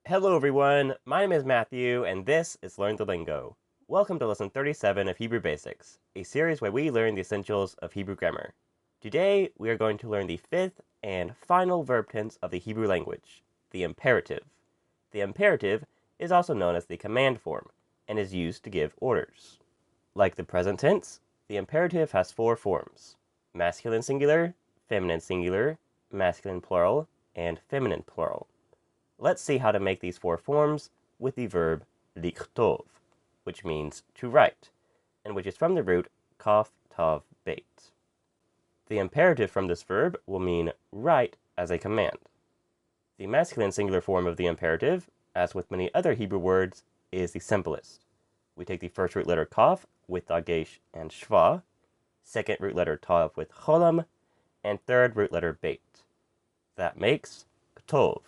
Hello everyone, my name is Matthew, and this is Learn the Lingo. Welcome to Lesson 37 of Hebrew Basics, a series where we learn the essentials of Hebrew grammar. Today, we are going to learn the fifth and final verb tense of the Hebrew language, the imperative. The imperative is also known as the command form, and is used to give orders. Like the present tense, the imperative has four forms: masculine singular, masculine plural, and feminine plural. Let's see how to make these four forms with the verb lichtov, which means to write, and which is from the root kaf tav beit. The imperative from this verb will mean write as a command. The masculine singular form of the imperative, as with many other Hebrew words, is the simplest. We take the first root letter kaf with dagesh and shva, second root letter tav with cholam, and third root letter beit. That makes ktov,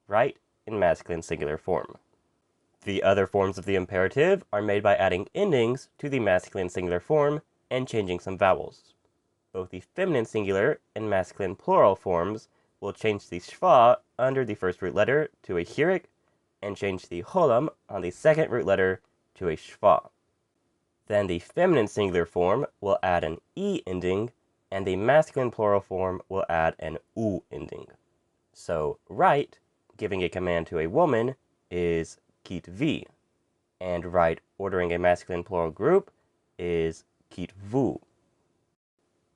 write in masculine singular form. The other forms of the imperative are made by adding endings to the masculine singular form and changing some vowels. Both the feminine singular and masculine plural forms will change the shva under the first root letter to a hirik and change the cholam on the second root letter to a shva. Then the feminine singular form will add an e ending, and the masculine plural form will add an u ending. So write, giving a command to a woman, is kitvi, and write ordering a masculine plural group is kitvu.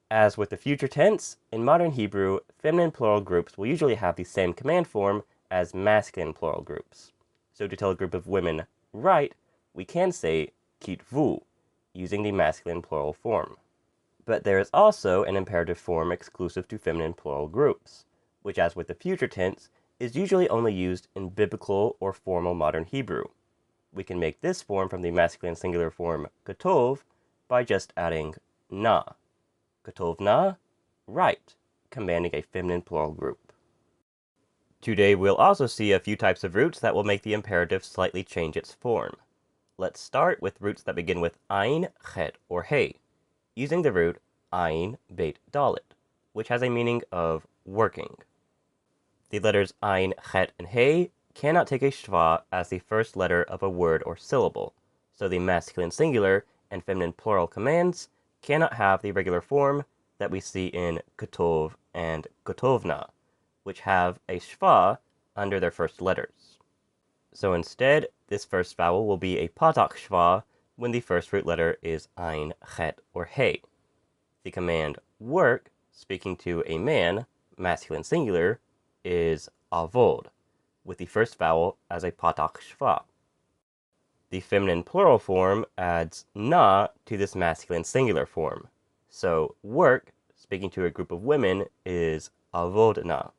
As with the future tense, in modern Hebrew, feminine plural groups will usually have the same command form as masculine plural groups. So to tell a group of women write, we can say kitvu, using the masculine plural form. But there is also an imperative form exclusive to feminine plural groups, which, as with the future tense, is usually only used in biblical or formal modern Hebrew. We can make this form from the masculine singular form ketov by just adding na. Ketov na, write, commanding a feminine plural group. Today we'll also see a few types of roots that will make the imperative slightly change its form. Let's start with roots that begin with ayin, chet, or hey, using the root ayin, beit, dalet, which has a meaning of working. The letters ayin, chet, and hey cannot take a shva as the first letter of a word or syllable, so the masculine singular and feminine plural commands cannot have the regular form that we see in ketov and ketovna, which have a shva under their first letters. So instead, this first vowel will be a patak shva when the first root letter is ayin, chet, or hey. The command work, speaking to a man, masculine singular, is avod, with the first vowel as a patak shva. The feminine plural form adds na to this masculine singular form. So work, speaking to a group of women, is avodna.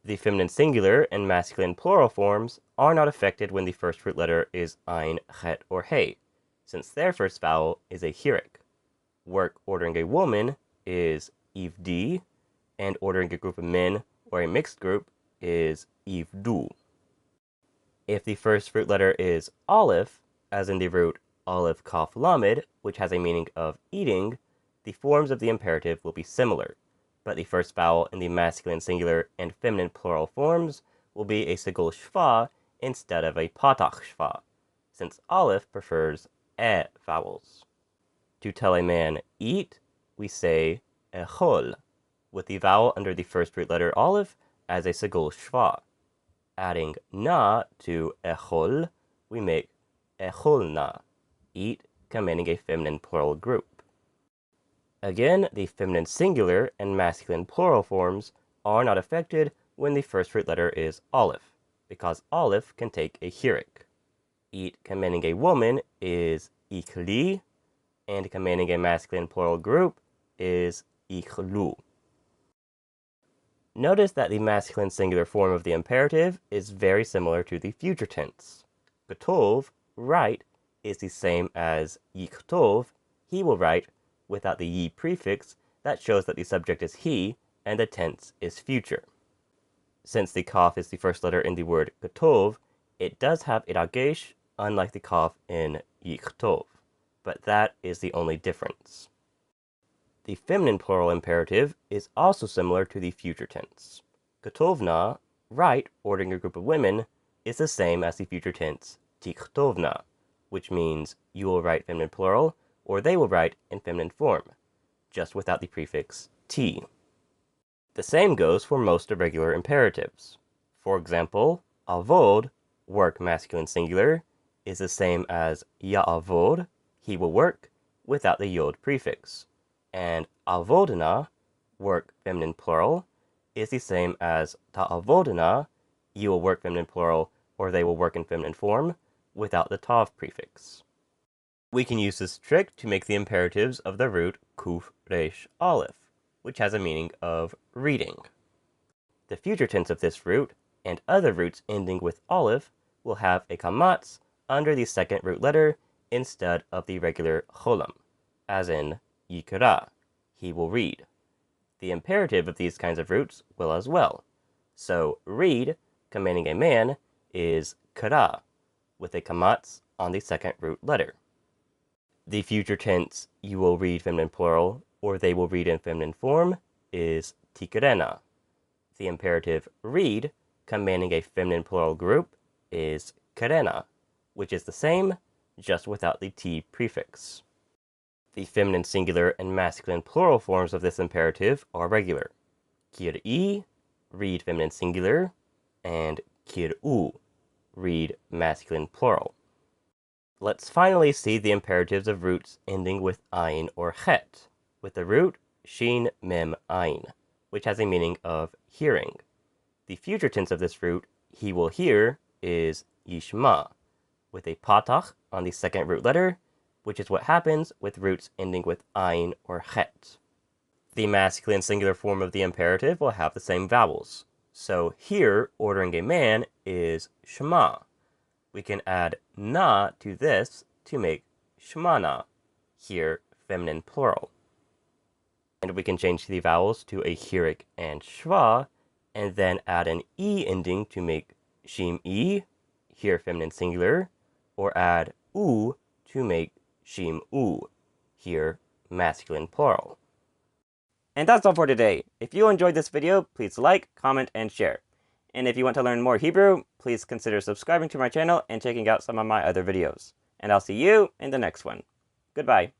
The feminine singular and masculine plural forms are not affected when the first root letter is ayin, chet, or hey, since their first vowel is a hirik. Work ordering a woman is ivdi, and ordering a group of men or a mixed group is ivdu. If the first root letter is aleph, as in the root aleph kaf lamed, which has a meaning of eating, the forms of the imperative will be similar, but the first vowel in the masculine singular and feminine plural forms will be a segul shva instead of a patach shva, since aleph prefers vowels. To tell a man eat, we say echol, with the vowel under the first root letter aleph as a segul shva. Adding na to echol, we make echolna, eat, commanding a feminine plural group. Again, the feminine singular and masculine plural forms are not affected when the first root letter is aleph, because aleph can take a hirik. Eat, commanding a woman, is ichli, and commanding a masculine plural group is ichlu. Notice that the masculine singular form of the imperative is very similar to the future tense. Ketov, write, is the same as yiktov, he will write, without the yi prefix that shows that the subject is he and the tense is future. Since the kaf is the first letter in the word ketov, it does have a dagesh, unlike the kaf in yiktov, but that is the only difference. The feminine plural imperative is also similar to the future tense. Ketovna, write, ordering a group of women, is the same as the future tense tikhtovna, which means you will write feminine plural or they will write in feminine form, just without the prefix t. The same goes for most irregular imperatives. For example, avod, work masculine singular, is the same as ya'avod, he will work, without the yod prefix. And avodna, work feminine plural, is the same as ta'avodna, you will work feminine plural or they will work in feminine form, without the tav prefix. We can use this trick to make the imperatives of the root kuf resh aleph, which has a meaning of reading. The future tense of this root and other roots ending with aleph will have a kamatz under the second root letter instead of the regular cholam, as in yikra, he will read. The imperative of these kinds of roots will as well. So read, commanding a man, is kara, with a kamatz on the second root letter. The future tense, you will read feminine plural, or they will read in feminine form, is tikrena. The imperative read, commanding a feminine plural group, is karena, which is the same, just without the t prefix. The feminine singular and masculine plural forms of this imperative are regular. Kir'i, read feminine singular, and kir'u, read masculine plural. Let's finally see the imperatives of roots ending with ayin or chet, with the root shin mem ayin, which has a meaning of hearing. The future tense of this root, he will hear, is yishma, with a patach on the second root letter, which is what happens with roots ending with ayin or chet. The masculine singular form of the imperative will have the same vowels. So here, ordering a man is shema. We can add na to this to make shmana, here feminine plural. And we can change the vowels to a hirik and shva, and then add an e ending to make shim-e, here feminine singular, or add u to make shim-u, here masculine plural. And that's all for today. If you enjoyed this video, please like, comment, and share. And if you want to learn more Hebrew, please consider subscribing to my channel and checking out some of my other videos. And I'll see you in the next one. Goodbye.